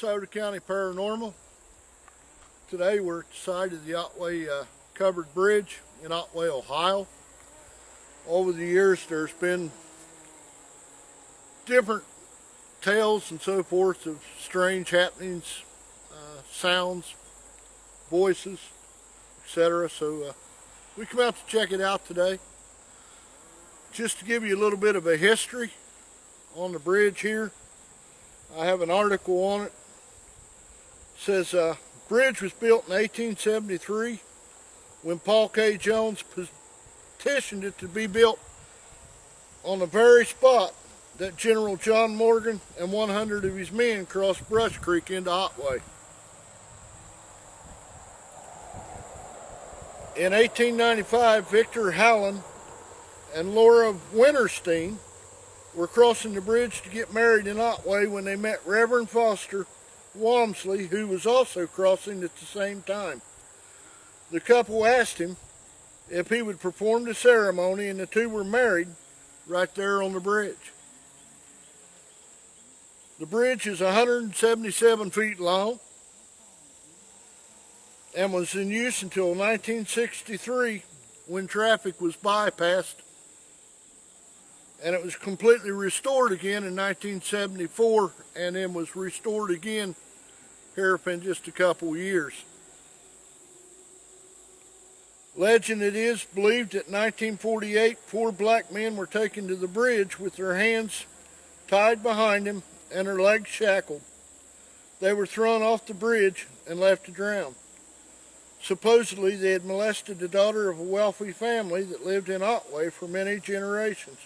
Scioto County Paranormal. Today we're at the site of the Otway Covered Bridge in Otway, Ohio. Over the years there's been different tales and so forth of strange happenings, sounds, voices, etc. So we come out to check it out today. Just to give you a little bit of a history on the bridge here. I have an article on it. It says, bridge was built in 1873 when Paul K. Jones petitioned it to be built on the very spot that General John Morgan and 100 of his men crossed Brush Creek into Otway. In 1895, Victor Howland and Laura Winterstein were crossing the bridge to get married in Otway when they met Reverend Foster Walmsley, who was also crossing at the same time. The couple asked him if he would perform the ceremony, and the two were married right there on the bridge. The bridge is 177 feet long and was in use until 1963 when traffic was bypassed, and it was completely restored again in 1974, and then was restored again here in just a couple years. Legend it is believed that in 1948, 4 black men were taken to the bridge with their hands tied behind them and their legs shackled. They were thrown off the bridge and left to drown. Supposedly they had molested the daughter of a wealthy family that lived in Otway for many generations.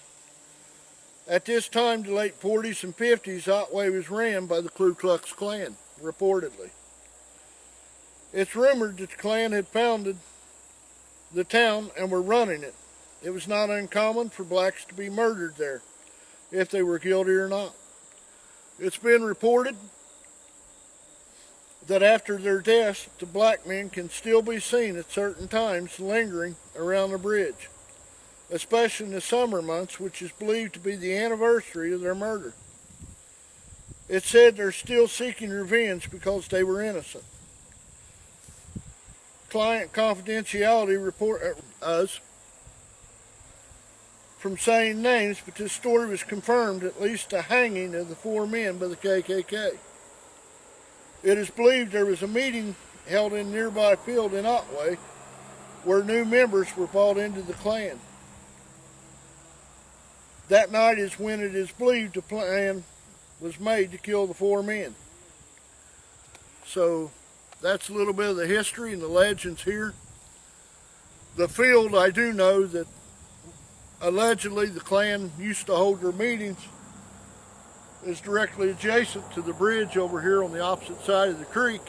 At this time, the late 40s and 50s, Otway was ran by the Ku Klux Klan, reportedly. It's rumored that the Klan had founded the town and were running it. It was not uncommon for blacks to be murdered there, if they were guilty or not. It's been reported that after their deaths, the black men can still be seen at certain times lingering around the bridge, especially in the summer months, which is believed to be the anniversary of their murder. It's said they're still seeking revenge because they were innocent. Client confidentiality report us from saying names, but this story was confirmed, at least the hanging of the 4 men by the KKK. It is believed there was a meeting held in a nearby field in Otway where new members were brought into the Klan. That night is when it is believed a plan was made to kill the 4 men. So that's a little bit of the history and the legends here. The field, I do know that allegedly the Klan used to hold their meetings, is directly adjacent to the bridge over here on the opposite side of the creek.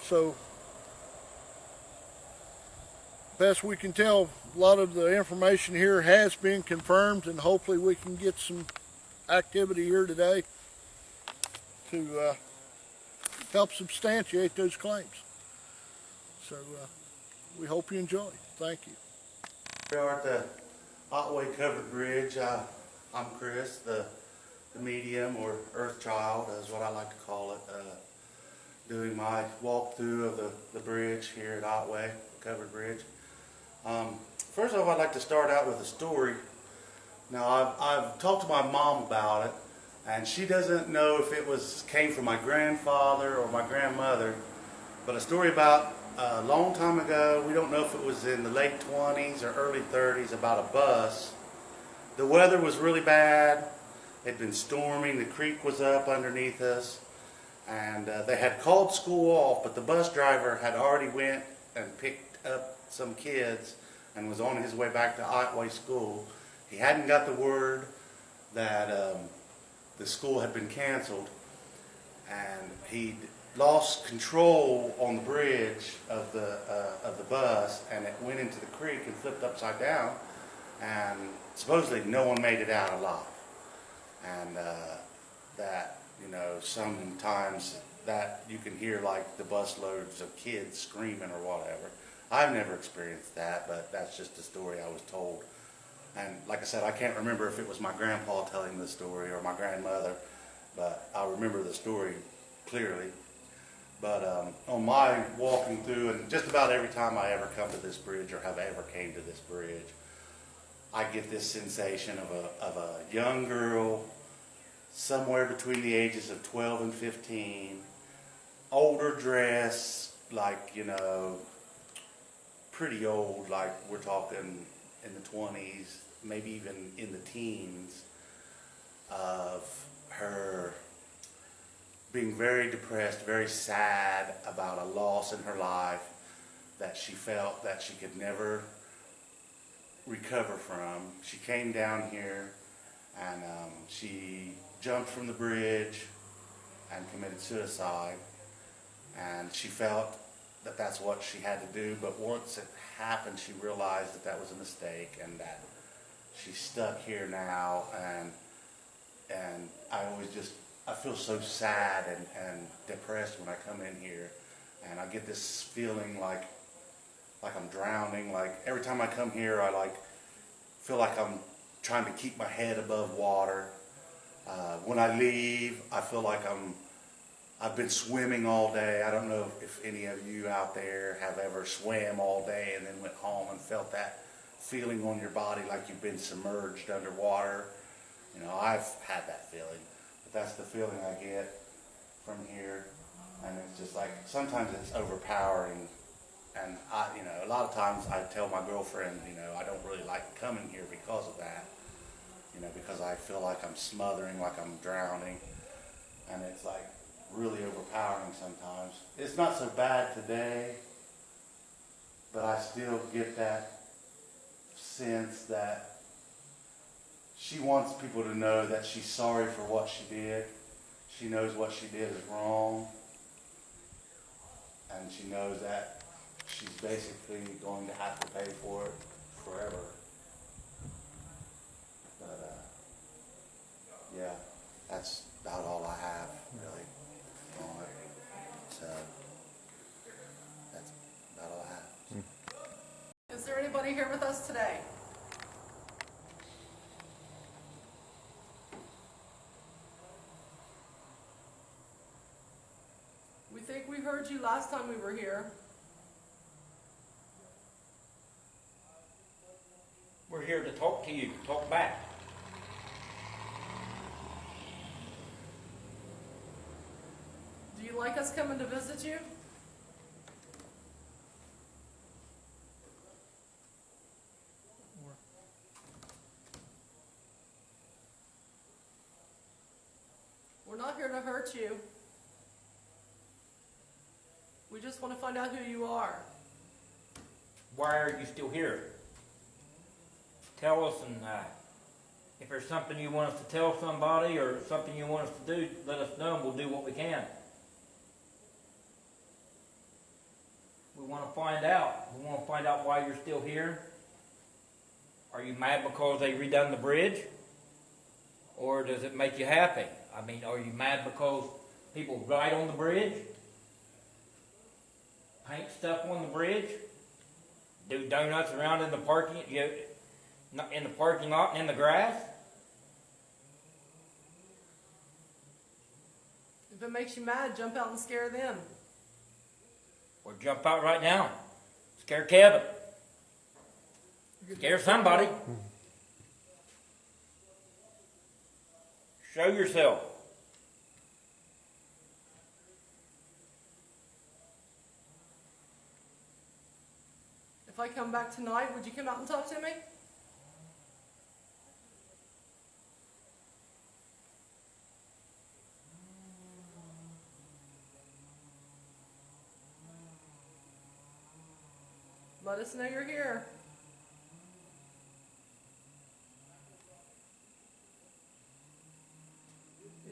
So best we can tell, a lot of the information here has been confirmed, and hopefully we can get some activity here today to help substantiate those claims. So we hope you enjoy. Thank you. We are at the Otway Covered Bridge. I'm Chris, the medium, or Earth Child is what I like to call it, doing my walkthrough of the bridge here at Otway Covered Bridge. First off, I'd like to start out with a story. Now, I've talked to my mom about it, and she doesn't know if it came from my grandfather or my grandmother, but a story about a long time ago, we don't know if it was in the late 20s or early 30s, about a bus. The weather was really bad. It had been storming. The creek was up underneath us, and they had called school off, but the bus driver had already went and picked up some kids and was on his way back to Otway School. He hadn't got the word that the school had been canceled, and he'd lost control on the bridge of the bus, and it went into the creek and flipped upside down, and supposedly no one made it out alive. And that, you know, sometimes that you can hear like the bus loads of kids screaming or whatever. I've never experienced that, but that's just a story I was told. And like I said, I can't remember if it was my grandpa telling the story or my grandmother, but I remember the story clearly. But on my walking through, and just about every time I ever come to this bridge or have ever came to this bridge, I get this sensation of a young girl somewhere between the ages of 12 and 15, older dress, like, you know, pretty old, like we're talking in the 20s, maybe even in the teens, of her being very depressed, very sad about a loss in her life that she felt that she could never recover from. She came down here and she jumped from the bridge and committed suicide, and she felt that that's what she had to do, but once it happened she realized that that was a mistake and that she's stuck here now, and I feel so sad and depressed when I come in here, and I get this feeling like I'm drowning. Like every time I come here, I feel like I'm trying to keep my head above water. When I leave, I feel like I've been swimming all day. I don't know if any of you out there have ever swam all day and then went home and felt that feeling on your body like you've been submerged underwater. You know, I've had that feeling, but that's the feeling I get from here, and it's just like sometimes it's overpowering. And a lot of times I tell my girlfriend, I don't really like coming here because of that, because I feel like I'm smothering, like I'm drowning, and it's like really overpowering sometimes. It's not so bad today, but I still get that sense that she wants people to know that she's sorry for what she did. She knows what she did is wrong, and she knows that she's basically going to have to pay for it forever. But yeah, that's about all I have really on it. So that's about all I have. Is there anybody here with us today? We think we heard you last time we were here. We're here to talk to you, talk back. Do you like us coming to visit you? We're not here to hurt you. We just want to find out who you are. Why are you still here? Tell us, and if there's something you want us to tell somebody or something you want us to do, let us know and we'll do what we can. We want to find out. We want to find out why you're still here. Are you mad because they redone the bridge? Or does it make you happy? I mean, are you mad because people ride on the bridge? Paint stuff on the bridge? Do donuts around in the parking lot and in the grass? If it makes you mad, jump out and scare them. Or jump out right now. Scare Kevin. Scare somebody. Show yourself. If I come back tonight, would you come out and talk to me? Let us know you're here.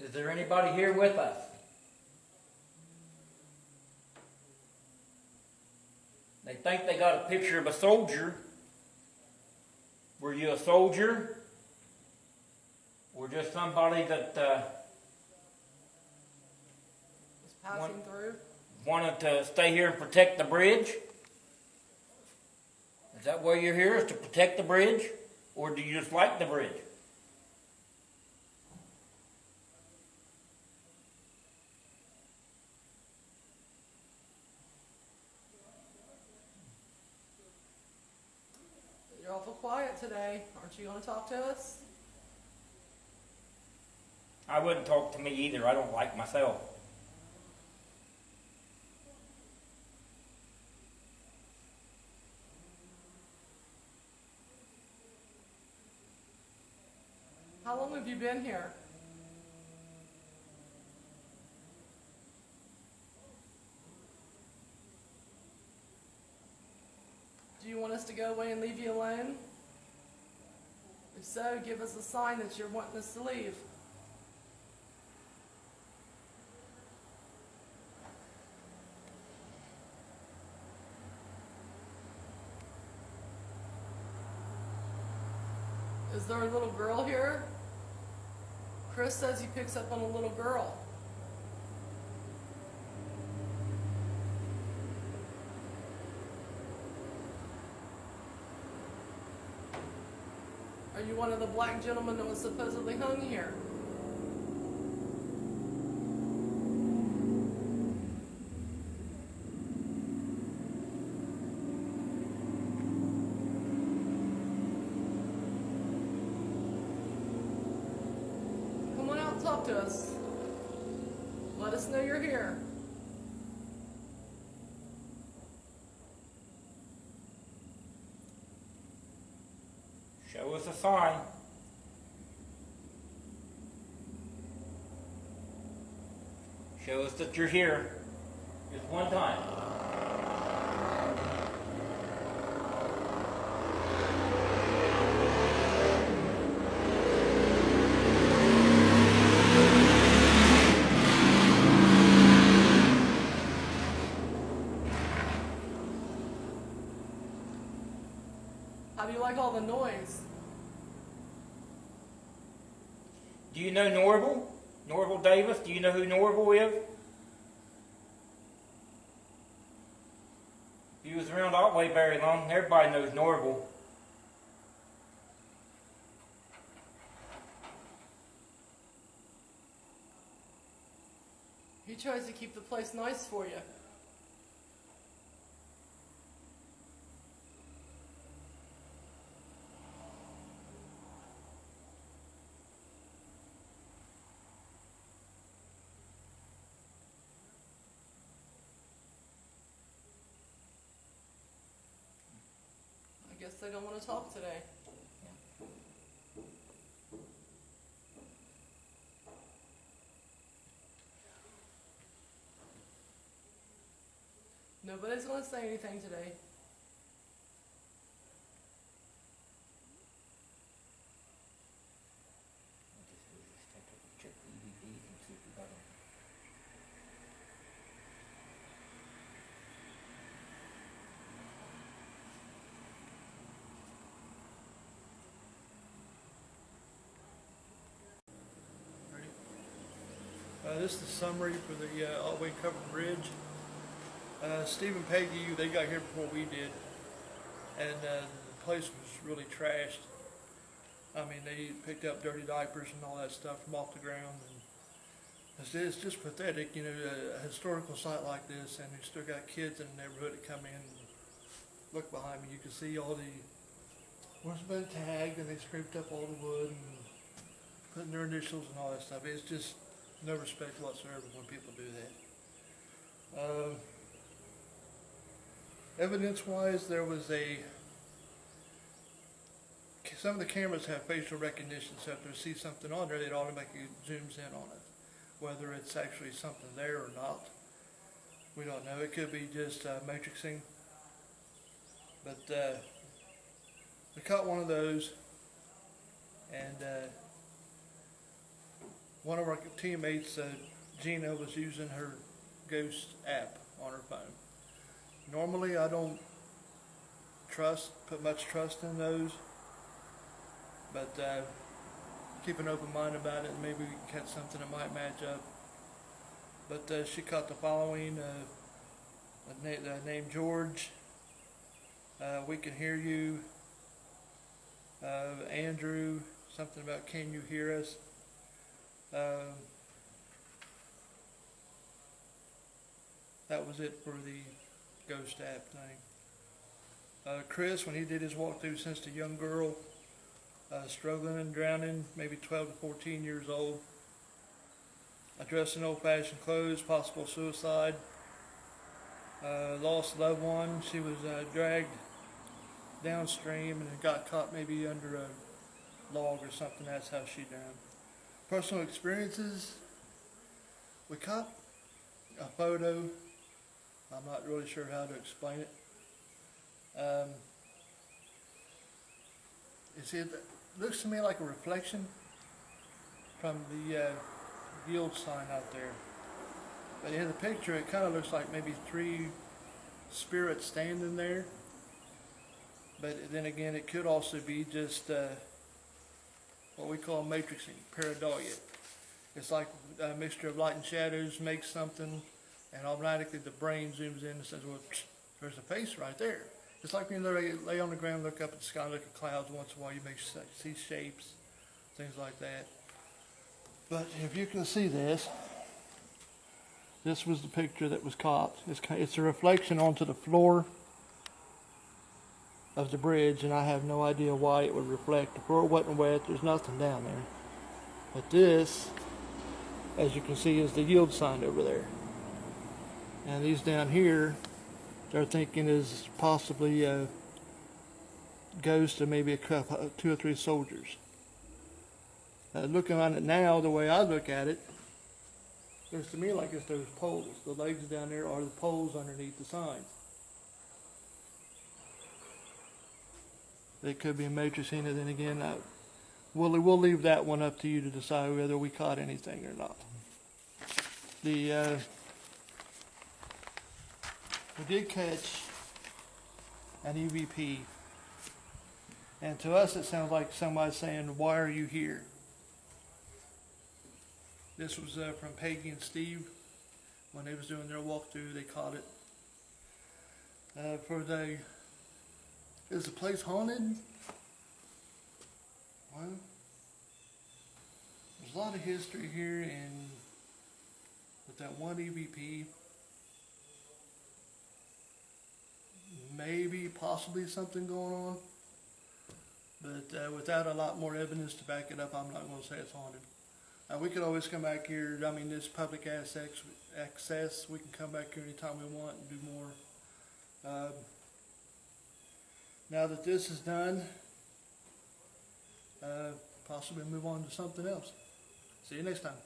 Is there anybody here with us? They think they got a picture of a soldier. Were you a soldier? Or just somebody that Just passing through. wanted to stay here and protect the bridge? Is that why you're here, is to protect the bridge? Or do you just like the bridge? You're awful quiet today. Aren't you going to talk to us? I wouldn't talk to me either. I don't like myself. How long have you been here? Do you want us to go away and leave you alone? If so, give us a sign that you're wanting us to leave. Is there a little girl here? Chris says he picks up on a little girl. Are you one of the black gentlemen that was supposedly hung here? Come on out and talk to us. Let us know you're here. Show us a sign. Show us that you're here. Just one time. How do you like all the noise? Do you know Norval? Norval Davis? Do you know who Norval is? If you was around Otway very long, everybody knows Norval. He tries to keep the place nice for you. I guess they don't want to talk today. Nobody's going to say anything today. This is the summary for the Otway Covered Bridge. Steve and Peggy, they got here before we did, and the place was really trashed. I mean, they picked up dirty diapers and all that stuff from off the ground, and it's just pathetic, you know, a historical site like this, and you still got kids in the neighborhood that come in and look behind me. You can see all the one's been tagged, and they scraped up all the wood and putting their initials and all that stuff. It's just no respect whatsoever when people do that. Evidence-wise, there was some of the cameras have facial recognition, so if they see something on there, it automatically zooms in on it. Whether it's actually something there or not, we don't know. It could be just matrixing. But we caught one of those, and one of our teammates, Gina, was using her Ghost app on her phone. Normally, I don't put much trust in those, but keep an open mind about it, and maybe we can catch something that might match up. But she caught the following: the name George. We can hear you. Andrew, something about can you hear us? That was it for the ghost app thing. Chris, when he did his walkthrough, sensed a young girl struggling and drowning, maybe 12 to 14 years old. Dressed in old-fashioned clothes, possible suicide. Lost a loved one. She was dragged downstream and got caught maybe under a log or something. That's how she drowned. Personal experiences. We caught a photo. I'm not really sure how to explain it. It looks to me like a reflection from the yield sign out there. But in the picture, it kind of looks like maybe 3 spirits standing there. But then again, it could also be just what we call matrixing, pareidolia. It's like a mixture of light and shadows makes something, and automatically the brain zooms in and says, well, there's a face right there. It's like when you lay on the ground, look up at the sky, look at clouds once in a while, you may see shapes, things like that. But if you can see this was the picture that was caught. It's a reflection onto the floor of the bridge, and I have no idea why it would reflect. The floor wasn't wet, there's nothing down there. But this, as you can see, is the yield sign over there. And these down here, they're thinking is possibly a ghost of maybe 2 or 3 soldiers. Looking on it now, the way I look at it, looks to me like it's those poles. The legs down there are the poles underneath the sign. It could be a matrixing, and then again, we'll leave that one up to you to decide whether we caught anything or not. We did catch an EVP, and to us it sounds like somebody saying, "Why are you here?" This was from Peggy and Steve. When they was doing their walkthrough, they caught it. Is the place haunted? Well, there's a lot of history here, and with that one EVP, maybe, possibly something going on. But without a lot more evidence to back it up, I'm not going to say it's haunted. We could always come back here. I mean, this public access. We can come back here anytime we want and do more. Now that this is done, possibly move on to something else. See you next time.